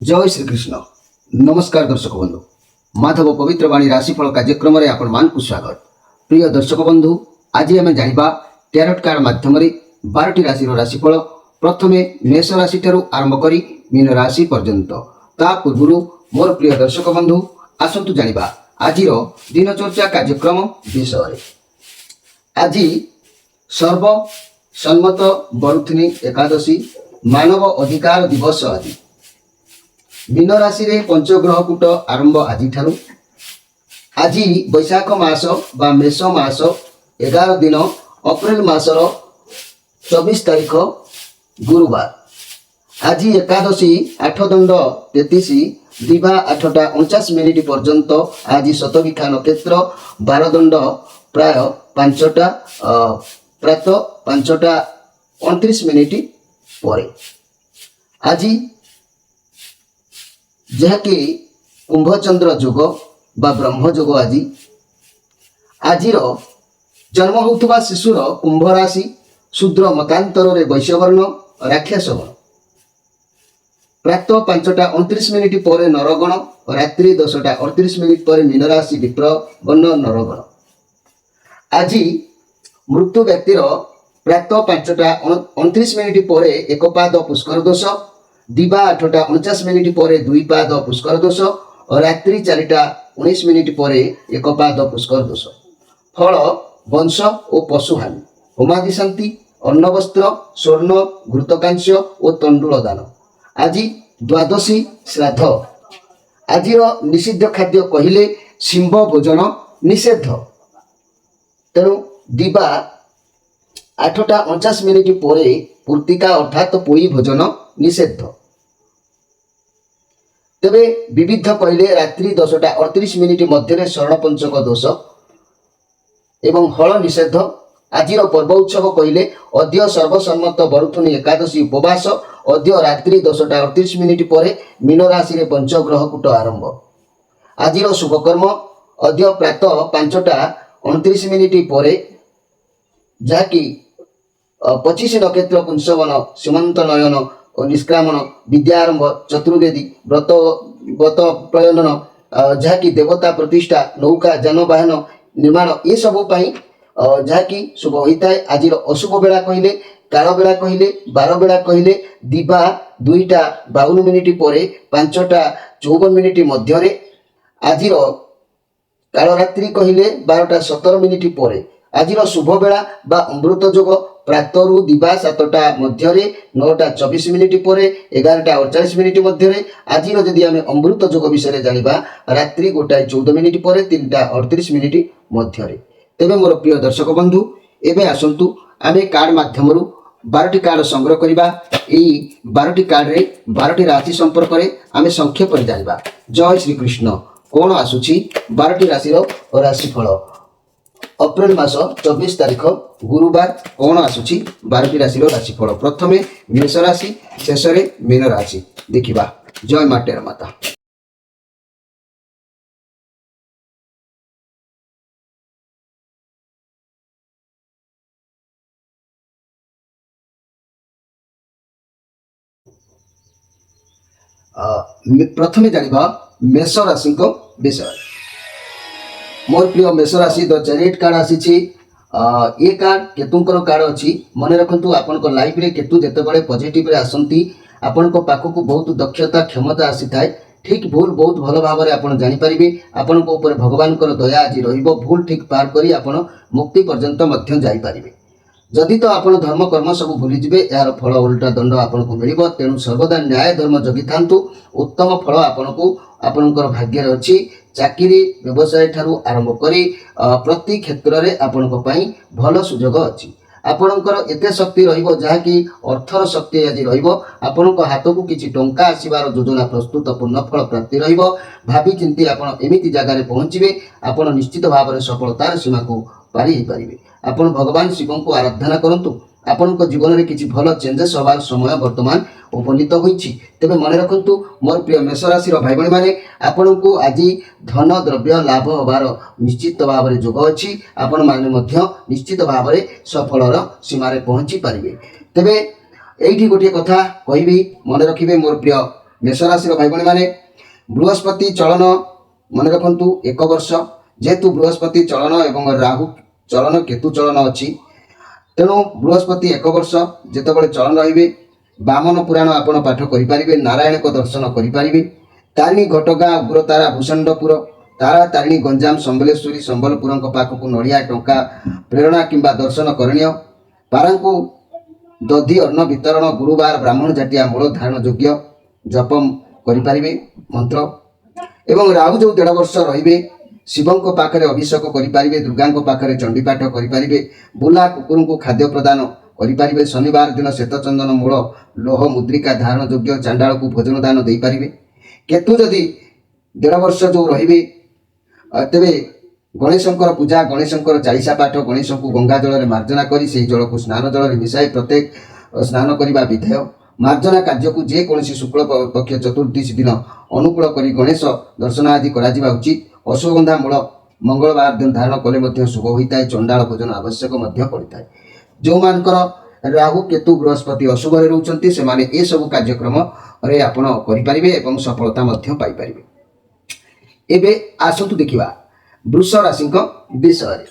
जय श्री कृष्ण। नमस्कार दर्शक बंधु, माधव पवित्र वाणी राशिफल कार्यक्रम में आपण मान को स्वागत। प्रिय दर्शक बंधु, आज आम जाना टैरोट कार्ड माध्यम 12टी राशि राशिफल प्रथमे मेष राशि आरंभ करी मीन राशि पर्यंत। ता पूर्व मोर प्रिय दर्शक बंधु आसतु जाना आज दिनचर्चा कार्यक्रम विषय। आज सर्वसम्मत बरुथिनी एकादशी मानव अधिकार दिवस। आज मीन राशि रे पंचग्रह कूट आरंभ आज आज बैशाख मास बा मेष मास 11 दिन अप्रैल मासर 24 तारीख गुरुवार। आज एकादशी 8 दंड 33 दिवा 8टा 49 मिनिट पर्यंत। आज शतभिखा नक्षत्र 12 दंड प्राय 5टा प्रातः 5टा 29 मिनिट पर। आज जहाँकि कुंभचंद्र जोग बा ब्रह्म जोग। आज जन्म होता शिशुर कुंभ राशि शूद्र मतांतर रे वैश्यवर्ण राक्षस गण। प्रातः 5टा 29 मिनिट पर नरगण, रात्रि 10टा 38 मिनिट पर मीन राशि विप्र गण नरगण। आज मृत्यु व्यक्तिर प्रातः 5टा 29 मिनिट पर एक पाद पुष्कर दोष, दिवा 8टा 49 मिनिट पर 2 पाद पुष्कर दोष और रात्रि 4टा 19 मिनिट पर एक पाद पुष्कर दोष। फल वंश और पशुहानि, होमादि शांति, अन्न वस्त्र, स्वर्ण, घृतकांश और तंडुल दान। आज द्वादशी श्राद्ध। आज निषिद्ध खाद्य कहले सिंह भोजन निषेध। तेणु दिवा 8टा 49 मिनिट पर पूर्तिका अर्थात पोई भोजन निषेध। तेबे विविध कहले रात्रि 10टा 38 मिनिट मध्य शरण पंचक दोष एवं हल निषेध। आज पर्व उत्सव कहले अद्य सर्वसम्मत बरुथुनी एकादशी उपवास। अद्य रात्रि 10टा 38 मिनिट पर मीन राशि रे पंचग्रह कूट आरंभ। आज शुभकर्म अद्य प्रातः 5टा 29 मिनिट पर जहाँकि 25 नक्षत्र पुंसवन सीमंत नयन और निष्क्रामण विद्यारंभ चतुर्वेदी व्रत व्रत प्रयन जहाँकि देवता प्रतिष्ठा नौका जानवाहन निर्माण ये सब जहाँकि शुभ होता है। आज अशुभ बेला कहले काल बेला कहले 12 बेला कहले दिवा 2टा 52 मिनिट पर 5टा 54 मिनिट मध्य। आज काल रात्रि कहले 12टा 17 मिनिट पर। आज शुभ बेला बा अमृत जोग प्रातरु दिवा 7टा मध्य 9टा 24 मिनिट पर 11टा 48 मिनिट मध्य। आज जदि आम अमृत जोग विषय जाना रात्रि 1टा 14 मिनिट पर 3टा 38 मिनिट मध्य। तेबे मोर प्रिय दर्शक बंधु एबे आसंतु आमे कार्ड माध्यम 12टी कार्ड संग्रह करिबा। एई 12टी कार्ड रे 12टी राशि संपर्क रे आमे संक्षेप पर जानिबा। जय श्री कृष्ण। कोन आसुची 12टी राशि रो राशिफल अप्रैल मास 24 तारीख गुरुवार। कोण आसुची 12टी राशि राशिफल। प्रथमे मेष राशि, शेष रे मीन राशि देखिबा। जय माटेर माता। प्रथमे जानिबा मेष राशि विषय। मोर प्रिय मेष राशि द चैरियट कार्ड आसी। ये कार्ड केतुंकर कार्ड अच्छी। मन रखु आपण लाइफ रे केतु जितेबाला पॉजिटिव रे आसंती आपण पाखक बहुत दक्षता क्षमता आसी थाए। ठीक भूल बहुत भल भाव में आप जानीपारे। आपण ऊपर भगवान दया आज रहिबो। भूल ठीक पार करी आपण मुक्ति पर्यंत मध्य जाईपारे। जदि तो आपण धर्म कर्म सब भूलीजे यार फल उल्टा दंड आपन को मिलिबो। तेणु सर्वदा न्याय धर्म जगी थांतु। उत्तम फल आपण को आपणकर भाग्य अच्छी। चाकरी व्यवसाय ठारू आरंभ करी प्रति क्षेत्र रे आपण को पई भल सुजोग अच्छी। आपणकर एते शक्ति रहिबो जहाँकि अर्थर शक्ति आज रहिबो। आपण को हाथ को किछि टंका आसीबार योजना प्रस्तुत पूर्ण फल प्राप्ति रहिबो। भाभी चिंती आपण एमिति जगह रे पहुँचबे आपण निश्चित भाव में सफलतार सीमा को पारी ही पारिबे। आपण भगवान शिव को आराधना करंतु। आपण को जीवन में किसी भल चेंजेस होबार समय वर्तमान उपनीत होईछि। तेबे मन रखंतु मोर प्रिय मेष राशि भाई भाई माने आपण को आज धन द्रव्य लाभ होबार निश्चित भाव में जोग अछि। आपण माने मध्य निश्चित भाव में सफलर सीमार पहुँची पारिबे। तेबे एइठी गोटे कथा कहबी मन रखिबे मोर प्रिय मेष राशि भाई भाई मैंने बृहस्पति चलन मन रखु 1 वर्ष जेहेतु बृहस्पति चलन एवं राहु चलन केतु चलन अच्छी तेणु बृहस्पति 1 वर्ष जिते चलन रे बामन पुराण आपण पाठ करें नारायण को दर्शन करें तारिणी घटगाँ उग्रतारा भूषंडपुर तारा तारिणी गंजाम संबलेश्वरी संबलपुर पाखक नड़िया टंका प्रेरणा किंबा दर्शन करणीय पारांकु दधि अन्न वितरण गुरुवार ब्राह्मण जाटिया मूल धारण योग्य जपम करें मंत्र एवं राहु जो 1.5 वर्ष रे शिवों पाखे अभिषेक करें दुर्गा पाखे चंडीपाठ करें बुला कुकुर को खाद्य प्रदान करें शनिवार दिन श्वेतचंदन मूल लोह मुद्रिका धारण योग्य चांडाल को भोजन दान दे पारे केतु जदि 1.5 वर्ष जो रे तेरे गणेशंकर पूजा गणेशंकर चालीसा पाठ गणेश को गंगा जल में मार्जना कर जल को स्नान जल में मिसाई प्रत्येक स्नान करने विधेय मार्जना कार्य को जेकोसी शुक्ल पक्ष चतुर्दशी दिन अनुकूल कर गणेश दर्शन आदि करा उचित अश्वगंधा मूल मंगलवार दिन धारण कले शुभ होता है चंडाल भोजन आवश्यक पड़ता है जो मानकर राहु केतु बृहस्पति अशुभ रोचंती से माने ए सब कार्यक्रम रे आपण करें और सफलता पाइपर। एबे आसतु देखिबा वृष राशि विषय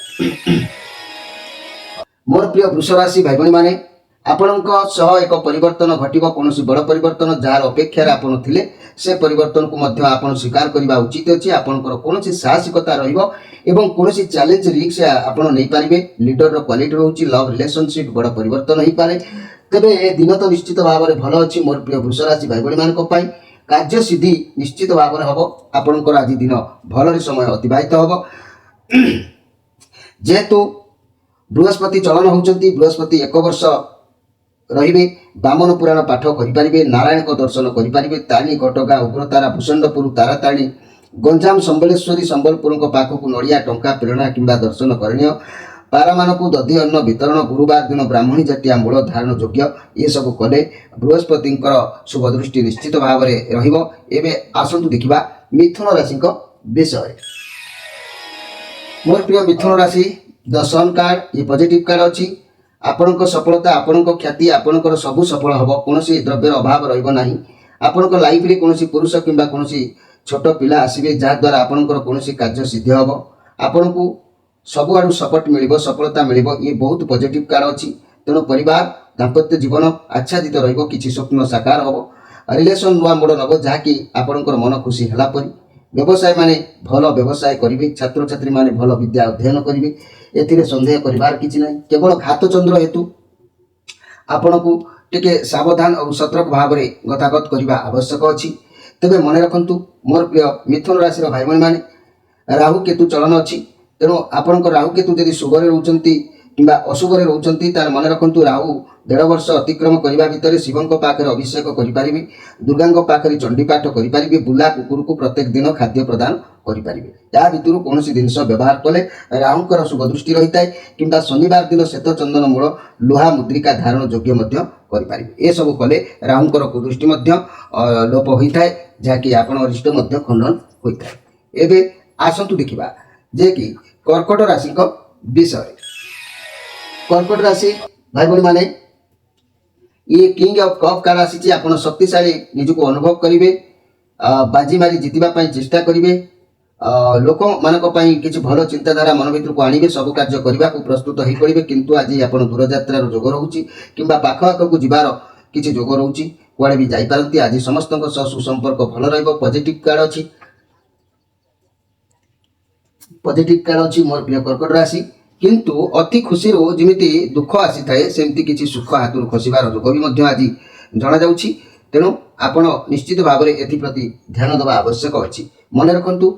मोर प्रिय वृष राशि भाई भाई माने आपणक सह एक परिवर्तन घटिबो कौन बड़ परिवर्तन जार अपेक्षा आपण थिले से परिवर्तन को मध्य आपण स्वीकार करबा उचित अछि आपणकर कौन साहसिकता रहिबो एवं कौन चैलेंज रिस्क आपण नहीं पारिबे लीडर रो क्वालिटी रहउची लव रिलेशनशिप बड़ परिवर्तन ही पारे तबे ए दिन तो निश्चित भाव में भल अछि मोर प्रिय वृष राशि भाई भाई मानक पई कार्य सिद्धि निश्चित भाव में हम आपणकर आज दिन भल समय अतिबाहित हम जेहेतु बृहस्पति चलन होती बृहस्पति 1 वर्ष रे बामन पुराण पाठ करें नारायण को दर्शन करें तारिणी घटगाँ उग्रतारा भूषंडपुर तारा तारिणी गंजाम संबलेश्वरी संबलपुर पाखक नड़िया टंका प्रेरणा किंबा दर्शन करणीय पारा मानक दधि अन्न वितरण गुरुवार दिन ब्राह्मणी जाटिया मूल धारण योग्य ये सब कले बृहस्पति शुभ दृष्टि निश्चित भाव में रही। आसतु देखा मिथुन राशि विषय मोर प्रिय मिथुन राशि द सन कार्ड ये पॉजिटिव कार्ड अच्छी आपणक सफलता आपणक ख्याति आपणकर सबू सफल हम कौन द्रव्यर अभाव रहा आपण लाइफ रे कौन पुरुष किंबा कौन छोट पिला आसवे जहाद्वारा आपणकर कौन कार्य सिद्ध हम आपण को सबुआड़ सपोर्ट मिल सफलता मिल ये बहुत पॉजिटिव कार्ड अच्छी तेणु परिवार दाम्पत्य जीवन आच्छादित रही स्वप्न साकार हम रिलेसन नुआ मोड़ नब जहाँकि आपणकर मन खुशी है व्यवसाय माने भल व्यवसाय करेंगे छात्र छात्री माने भल विद्या अध्ययन करेंगे एथिरे संदेह करिवार किछि नहीं केवल घात चंद्र हेतु आपण को टिके सावधान और सतर्क भाव में गतागत करने आवश्यक अच्छी तेरे मन रखु मोर प्रिय मिथुन राशि भाई भाई माने राहु केतु चलन अच्छी तेणु आपण राहु केतु यदि शुभरे रोचंती किंबा अशुभरे रोचंती तार मन रखु राहु 1.5 वर्ष अतिक्रम करने भितर शिवों पाखे अभिषेक करें दुर्गा पाखे चंडीपाठ करें बुला कुकुर को प्रत्येक दिन खाद्य प्रदान करें या भितर कौन जिनस व्यवहार कले राहुंकर शुभ दृष्टि रही है कि शनिवार दिन श्वेत चंदन मूल लोहा मुद्रिका धारण योग्य करें ये सब कले राहुंकर कुदृष्टि लोप होता है जहाँकि आपण अरिष्ट खंडन होता है। एवं आसतु देखा जे कि कर्कट राशि विषय कर्कट राशि भाई भाई माने ये किंग ऑफ कप कार्ड आसी आप शक्तिशाली निजक अनुभव करेंगे बाजी मारी जितवा चेष्टा करेंगे लोक मान किसी भल चिंताधारा मन भर को आणवे सब कार्य करने को प्रस्तुत हो पड़े किंतु आज आप दूरयात्रार जोग रोचे कि पाख आख को जीवार किसी जोग रोचे कुआड़े भी जापारती आज समस्त सुसंपर्क भल रॉजिटिव कार्ड अच्छी पॉजिटिव कार्ड अच्छी मोर प्रिय कर्कट राशि किंतु अति खुशी जमी दुख आसी थाए सेमती किसी सुख हाथ खसबार जोग भी आज जना जाउछि तेणु आपण निश्चित भाव में एप्रति ध्यान देवा आवश्यक अच्छी मन रखु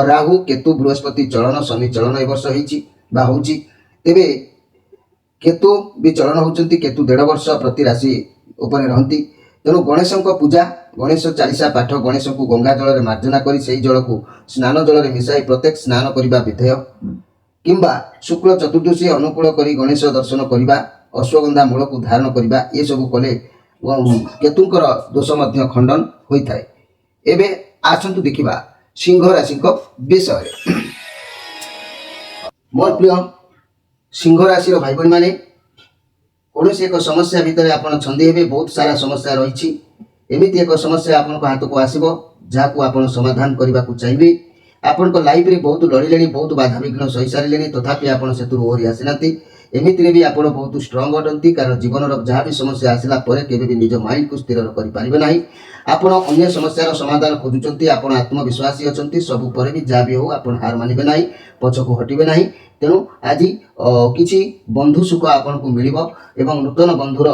राहु केतु बृहस्पति चलन शनि चलन ए वर्ष होची तेबे केतु भी चलन होती केतु 1.5 वर्ष प्रति राशि उपरे रहती तेणु गणेश पूजा गणेश चालीसा पाठ गणेश को गंगा जल में मार्जना कर जल को स्नान जल में मिसाई प्रत्येक स्नान करने विधेय किंबा शुक्ल चतुर्दशी अनुकूल कर गणेश दर्शन करने अश्वगंधा मूल को धारण करने ये सब कले केतुंकर दोष खंडन होता है। एवं आसतु देखा सिंह राशि विषय मोर प्रिय सिंह राशि भाई भाई माने कौन एक समस्या भितर आप छंदी हे बहुत सारा समस्या रही एमिति एक समस्या आपनको हाथको आसिबो जाहाकु आपण समाधान करबाकू चाहिए। आपनको लाइफ रे बहुत लड़िले बहुत बाधा विघ्न सही सारे तथापि आप ओहरी आसीना एमितिरे भी आप बहुत स्ट्रंग अटंती कारण जीवन जहाँ भी समस्या आसला केवे भी निज माइंड को स्थिर करें ना। आपण अन्य समस्यार समाधान खोजुंट आप आत्मविश्वासी अच्छा सबू पर भी जहाँ भी हो आप हार मानवे ना पछकू हटवे ना। तेणु आज किसी बंधु सुख आपन को मिल नूतन बंधुर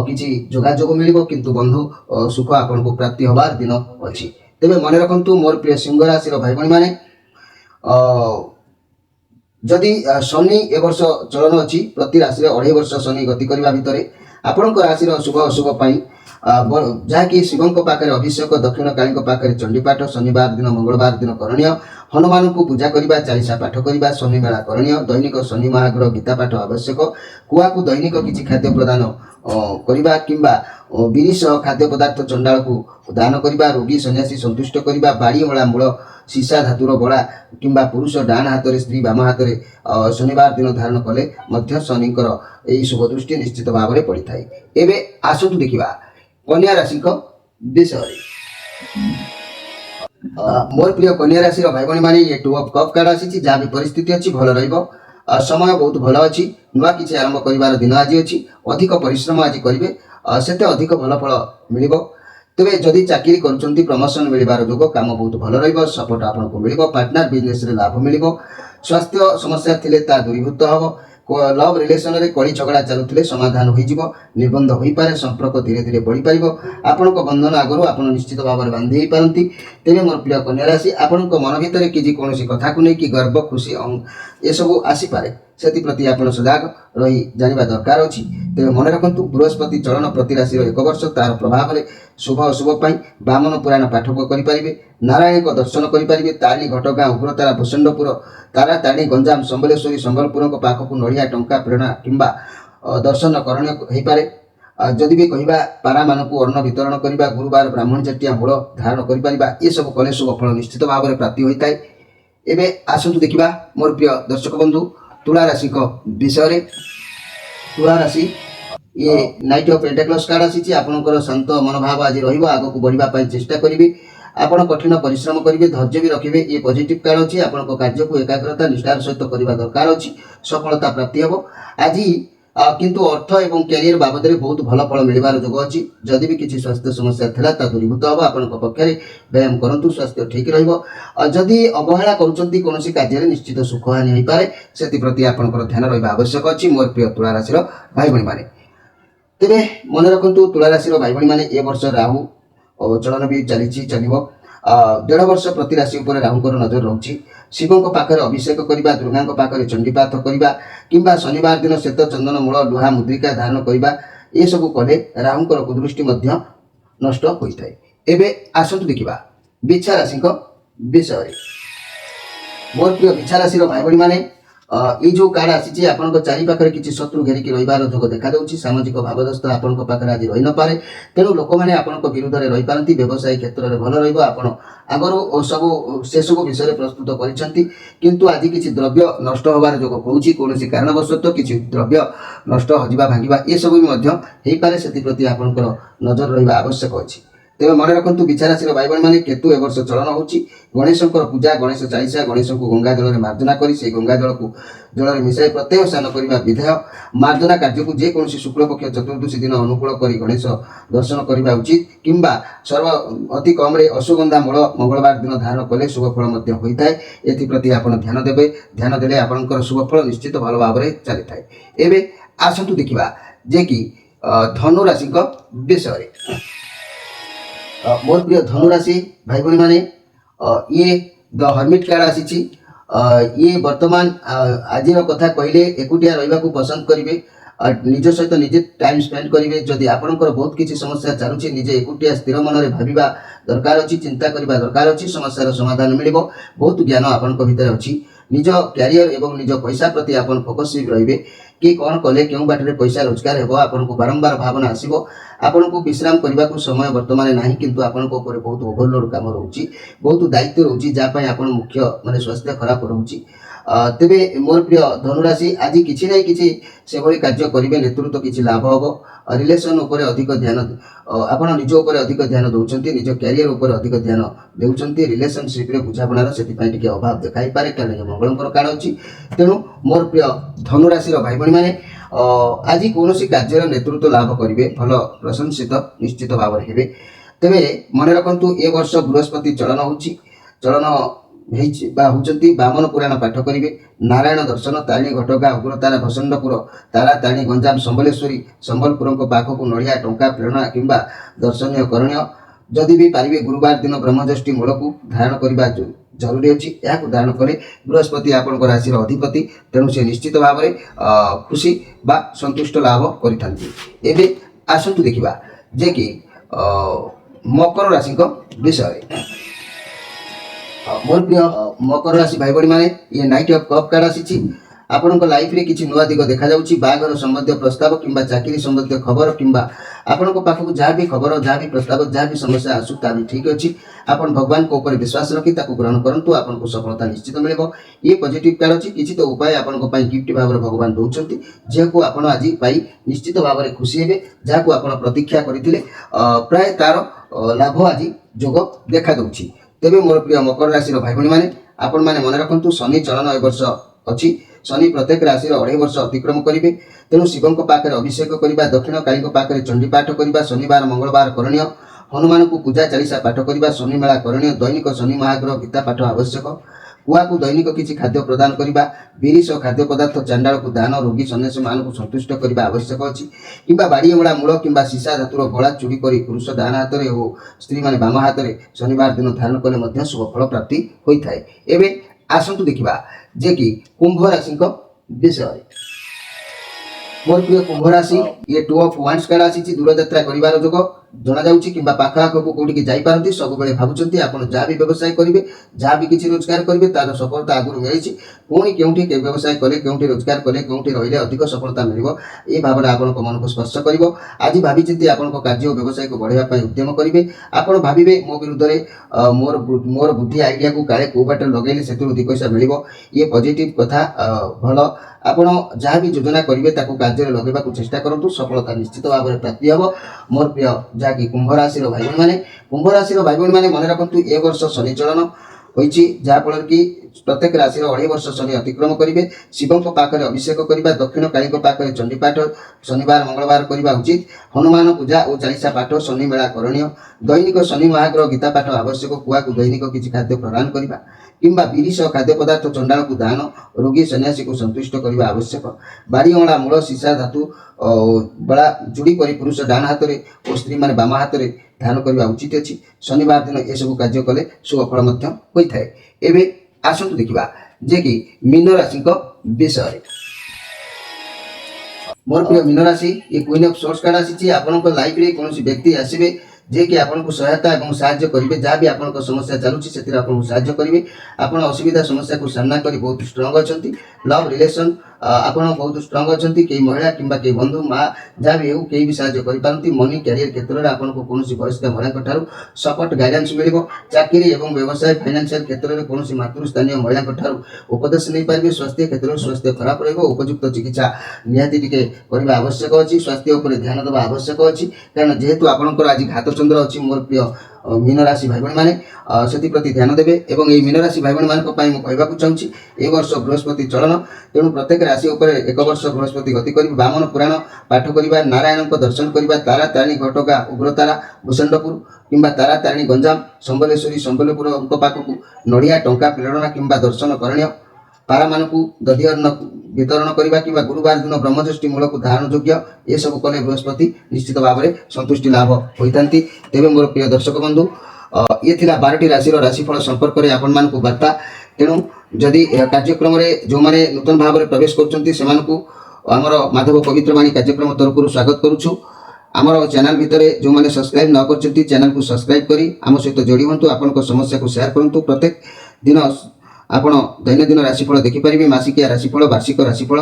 किसी जोगाजोग मिल किंतु बंधु सुख आपन को प्राप्ति हबार दिन अच्छी। तेरे मन रखु मोर प्रिय सिंह राशि भाई भाई मैंने जदि शनि ए वर्ष चलन अच्छी प्रति राशि 2.5 वर्ष शनि गति करने भितर आपण राशि शुभ अशुभ जहाँकि शिवों पाखे अभिषेक दक्षिण काली पाखे चंडीपाठ शनिवार दिन मंगलवार दिन करणीय हनुमान को पूजा करने चालीसा पाठ करने शनि मेला करणीय दैनिक शनि महाग्रह गीता पाठ आवश्यक कुआ को दैनिक किसी खाद्य प्रदान करने किंबा बिरी सह खाद्य पदार्थ चंडाल को दान करने रोगी सन्यासी संतुष्ट करने बाड़ी ओला मूल सीसा धातुर बड़ा किंबा पुरुष डाण हाथ में स्त्री बाम हाथ में शनिवार दिन धारण कले शनिकर यही शुभ दृष्टि निश्चित भाव में पड़ी था। एवं आसतु देखा कन्या राशि विषय मोर प्रिय कन्या राशि भाई भाई मैंने ये 2 ऑफ कप कार्ड आसी जहाँ भी परिस्थिति अच्छी भल समय बहुत भल अच्छी नुआ किसी आरंभ कर दिन आज अच्छी अधिक परिश्रम आज करेंगे से अधिक भल फल मिल। तेरे जदि चाकरी कर प्रमोशन मिलबार जोग काम बहुत भल रपोर्ट आपको मिल पार्टनर बिजनेस लाभ मिल स्वास्थ्य समस्या थिले ता दूरीभूत हम लव रिलेशन रे कड़ी झगड़ा चलुले समाधान हो निबंध हो पारे संपर्क धीरे धीरे बढ़ी पार आपण बंधन आगु आप निश्चित भाव में बांधि पारती। तेरे मोर प्रिय कन्या राशि आपण मन भितर किसी कौन कथा को लेकिन गर्व खुशी ये सब आसीपे से प्रति आप सजग रही जाना दरकार अच्छी। तेरे मन रखु बृहस्पति चलन प्रति राशि 1 वर्ष तार प्रभाव में शुभ अशुभ बामन पुराण पाठ करें नारायण को दर्शन करें तारिणी घटगाँ उग्रतारा भूषंडपुर तारा तारिणी गंजाम संबलेश्वरी संबलपुर पाखक नड़िया टंका प्रेरणा किंबा दर्शन करणीय हो पारे। जदि भी कहवा पारा मानक अन्न वितरण करने गुरुवार ब्राह्मण चाटिया मूल धारण कर ये सब कले शुभ फल निश्चित भाव में प्राप्ति होता है। एवं आसतु देखा मोर प्रिय दर्शक बंधु तुला राशि विषय तुला राशि ये नाइट ऑफ पेंटाक्लस कार्ड आसी आपंकर शांत मनोभाव आज रग को बढ़ापी चेष्टा करेंगे आपण कठिन परिश्रम करेंगे धैर्य भी रखिए ये पॉजिटिव कार्ड अच्छी आपण कार्य को एकाग्रता निष्ठार सहित करने दरकार अच्छी सफलता प्राप्ति हम आज किंतु अर्थ एवं कैरियर बाबद में बहुत भल फल मिलबार जोग अच्छी। जदि भी किसी स्वास्थ्य समस्या थिला ता दूरीभूत हम आपण पक्षरे व्यायाम करूँ स्वास्थ्य ठीक रही अवहेला करुँच कौन कार्य निश्चित सुख हानि हो पाए से प्रति आपंकर ध्यान रहा आवश्यक अच्छी। मोर प्रिय तुला राशि भाई भाई मैंने तेरे मन रखु तुला राशि भाई भाई मैंने ए वर्ष राहु चलन भी चली चलो 1.5 वर्ष प्रति राशि उपर राहुंकर नजर रोचे शिवों पाखे अभिषेक करने दुर्गा पाखे चंडीपाठ करने किंबा शनिवार दिन श्वेत चंदन मूल लुहा मुद्रिका धारण करने ये सब कले राहुंकर कुदृष्टि नष्ट होता है। एवं आसतु देखा बिछा राशि विषय मोर प्रिय बिछा राशि भाई भाई मैंने ये जो कार्ड आसी आप चारिपाखे किसी शत्रु घेरिकी रही जोग देखा सामाजिक भावदस्त आपण पाखे आज रही न पारे तेणु लोक मैंने आपण विरुद्ध में रही पारती व्यवसाय क्षेत्र में भल रगु सब से सब विषय प्रस्तुत कर आज किसी द्रव्य नष्ट होबार जोग कौन कौन कारणवशत किसी द्रव्य नष्ट हजिबा भांगा ये सब भी पारे से प्रति आपंकर नजर रहा आवश्यक अच्छी। तेज मन रखु बिछा राशि भाई भाई मैंने केतु ए वर्ष चलन हो गणेश पूजा गणेश चालीसा गणेश को गंगा जल में मार्जना कर गंगा जल को जल में मिसाई प्रत्यय स्नान करने विधेय मार्जना कार्य को जेकोसी शुक्लपक्ष चतुर्दशी दिन अनुकूल कर गणेश दर्शन करने उचित किंबा सर्व अति कम अश्वगंधा मूल मंगलवार दिन धारण कले शुभ फल होता है। एप्रति आप ध्यान देवे ध्यान देले आपंकर शुभ फल निश्चित भल भाव में चली था। एवं आसतु देखा जे कि धनु राशि विषय मोर प्रिय धनु राशि भाई भाई मैंने ये द हर्मिट कार्ड आसी ये वर्तमान आज कथा कहले एकुटिया रहा पसंद करेंगे निज सहित निजे टाइम स्पेंड करेंगे जदि आपंकर बहुत किसी समस्या चलुची निजे एकुटिया स्थिर मन में भाविबा दरकार अच्छी चिंता करने दरकार अच्छी समस्यार समाधान मिल बहुत ज्ञान आपण भीतर अच्छी निज क्यारियर एवं निज पैसा प्रति आप फोकसशील रे कि कौन कले क्यों बाटर पैसा रोजगार हो आपन को बारंबार भावना आसो आपन को विश्राम करने को समय वर्तमान ना किंतु आपन को बहुत ओभरलोड काम रोचे बहुत दायित्व रोचे जहाँपाई आप मुख्य माने स्वास्थ्य खराब रोचे तेबे मोर प्रिय धनुराशि आज किछि नै किछि सेभଳି कार्य करिवे नेतृत्व किछि लाभ हबो रिलेशन ऊपर अधिक ध्यान आपण निज ऊपर अधिक ध्यान दउचंती निज कैरियर ऊपर अधिक ध्यान देउचंती रिलेशनशिप रे बुझापणार सेति पई टिके अभाव देखाई पारे कारण मंगलंकर काण अछि तेनु मोर प्रिय धनुराशि रो भाई बहन माने आज कौन कार्य नेतृत्व लाभ करेंगे भल प्रशंसित निश्चित भाव में हेबे तेबे मन रखु ए वर्ष बृहस्पति चलन चलन होती बामन पुराण पाठ करेंगे नारायण दर्शन तारिणी घटगा उग्रतारा भसंडपुर तारा तारिणी गंजाम संबलेश्वरी संबलपुर पाखक नड़िया टंका प्रेरणा किंबा दर्शनीय करणीय जदि भी पारिबे गुरुवार दिन ब्रह्मज्येष्ठी मूल को धारण करने जरूरी अच्छी यहाँ धारण कले बृहस्पति आपण राशि अधिपति तेणु से निश्चित भाव में खुशी बा संतुष्ट लाभ करें आसतु देखा जे कि मकर राशि विषय मोर प्रिय मकर राशि भाई बड़ी माने ये नाइट ऑफ कप कार्ड आसी आपण लाइफ रे किसी नुआ दिग देखा जाउची बागर संबंधी प्रस्ताव किंबा चाकरी संबंधी खबर किंबा आपण पाखक जहाँ भी खबर जहाँ भी प्रस्ताव जहाँ भी समस्या आसू ता भी ठीक अच्छी आपण भगवान को ऊपर विश्वास रखी ताकू ग्रहण करंतु आपण को सफलता निश्चित मिलेबो ये पॉजिटिव कार्ड अछि किछि तो उपाय आपण को पई गिफ्ट भाव भगवान दउचंती जे को आपण आज पाई निश्चित भाव में खुशी हेबे जहाँ को आपण प्रतीक्षा करथिले प्राय तार लाभ आज जोग देखा दउची तेबे मोर प्रिय मकर राशि भाई भाई माने आपण माने मन रखंतु शनि चलन ए वर्ष अछि शनि प्रत्येक राशि 2.5 वर्ष अतिक्रम करेंगे तेणु शिवों पाखे अभिषेक करने दक्षिण काली पाखे चंडी पाठ करने शनिवार मंगलवार करणीय हनुमान को पूजा चालीसा पाठ करने शनि मेला करणीय दैनिक शनि महाग्रह गीता पाठ आवश्यक कुआ को दैनिक किसी खाद्य प्रदान करने बिरिश खाद्य पदार्थ चांडाल को दान रोगी सन्यासी मान को संतुष्ट करने आवश्यक अच्छी कि बाड़ी अमड़ा मूल कि सीसा धातुर गला चूड़ी कर पुरुष डाण हाथ में और स्त्री मैंने बाम हाथ में शनिवार दिन धारण कले शुभ फल प्राप्ति होता है एवं आसतु देखा जे कि कुंभ राशि विषय मोर प्रिय कुंभ राशि ये 2 ऑफ वांड्स कार्ड आसी दूर यात्रा करिवार जोग जना जाउची किंबा पाखा आखक कोठी की जाई पारंती सब बेले भाबुचंती आपण जहाँ भी व्यवसाय करिवे जहाँ भी किछि रोजगार करिवे तार सफलता आगुर मिलिछि पुणी केउठी के व्यवसाय कले केउठी रोजगार कले केउठी रहिले अधिक सफलता मिलिबो ए भावना आपण को मन को स्पर्श करिवो आज भाबिचिंती आपण को कार्य व्यवसाय को बढ़ावा पई उद्यम करिवे आपण भाबिबे मो विरुद्ध रे मोर बुद्धि आइडिया को काले को बाटे लगेले सेतु 2 पैसा मिलिबो ये पॉजिटिव कथा भलो आपण जहाँ भी योजना करिवे ताको कार्य लगेबा को चेष्टा करंतु सफलता निश्चित भाव में प्राप्ति हबो मोर प्रिय जाकि कुंभ राशि भाई भाई मैंने मन रखु ए वर्ष शनि चलन होइछि जहाँफल कि प्रत्येक राशि 2.5 वर्ष शनि अतिक्रम करेंगे शिवों पाखे अभिषेक करने दक्षिण काली पाखे चंडी पाठ शनिवार मंगलवार करने उचित हनुमान पूजा और चालीसा पाठ शनि मेला करणीय दैनिक शनि महाग्रह गीता पाठ आवश्यक कुआ को दैनिक किसी खाद्य प्रदान करने किंबा बिरिश खाद्य पदार्थ चंडाल को दान रोगी सन्यासी को संतुष्ट करने आवश्यक बाड़ी अमड़ा मूल सीसा धातु बड़ा जुड़ी कर पुरुष डाण हाथ में और स्त्री मैंने बाम हाथ में ध्यान करने उचित अच्छी शनिवार दिन यह सब कार्य कले शुभ फल होता है एवं आसतु देखा जे कि मीन राशि विषय मोर प्रिय मीन राशि ये क्वीन ऑफ सोर्स कार्ड आसी आपण लाइफ रे कौन व्यक्ति आसवे जे कि आपन को सहायता और साहाय्य करेंगे जहाँ भी आपन को समस्या चलुची से साहाय्य करेंगे आपन असुविधा समस्या को सामना कर बहुत स्ट्रांग अच्छा लव रिलेशन आपन बहुत स्ट्रांग अच्छा कई महिला किंबा कई बंधु माँ जहाँ भी हो कई भी साहाय्य करपारती मनी कैरियर क्षेत्र में आपन को कौन वयस्क महिला सपोर्ट गाइडेंस मिल चाकरी और व्यवसाय फाइनेंशियल क्षेत्र में कौन मातृस्थानीय महिला उपदेश नहीं पारे स्वास्थ्य क्षेत्र में स्वास्थ्य खराब रहा उपयुक्त चिकित्सा निहाती टिके करने आवश्यक अच्छी स्वास्थ्य उपर ध्यान देवा आवश्यक अच्छी कारण जेहेतु आपंकर आज घात चंद्र अच्छी मोर प्रिय मीन राशि भाई मैंने से प्रति ध्यान देवे और ये मीन राशि भाई मान कहवाक चाहूँगी ए वर्ष बृहस्पति चलन तेणु प्रत्येक राशि उपर 1 वर्ष बृहस्पति गति कर बामन पुराण पाठ करवा नारायण को दर्शन करवा तारा तारिणी घटगा उग्रतारा भूषंडपुर किंबा तारा तारिणी गंजाम संबलेश्वरी संबलपुर पाखक नड़िया टंका प्रेरणा किंबा दर्शन करणीय पारा मान को दधि अन्न वितरण करने कि गुरुवार दिन ब्रह्मज्येष्ठी मूल को धारण योग्य ये सब कले बृहस्पति निश्चित भाव में संतुष्टि लाभ होता तेज मोर प्रिय दर्शक बंधु ये थिला 12टी राशि राशिफल संपर्क में आपण मान को वार्ता तेणु जदि कार्यक्रम में जो मैंने नूतन भाव में प्रवेश करमर माधव पवित्रवाणी कार्यक्रम तरफ स्वागत करुछु आमर चैनल भितर जो मैंने सब्सक्राइब न कर चैनल को सब्सक्राइब करी आम सहित जोड़ी हूँ आपण समस्या को शेयर करूँ प्रत्येक दिन आपण दैनंदिन राशिफल देखिपारे मासिकिया राशिफल वार्षिक राशिफल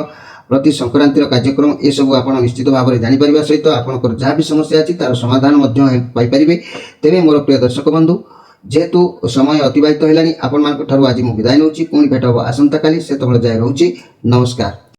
प्रति संक्रांतिर कार्यक्रम ये सब आप निश्चित भाव में जापर सहित आपंकर जहाँ भी समस्या अच्छी तार समाधान पाइपर तेरे मोर प्रिय दर्शक बंधु जेहेतु समय अतिबाहित होलानी आपण मान ठारू आज मु विदाय नउची पुणी भेट हबो आसंता काली से तबले जाय रहउची नमस्कार।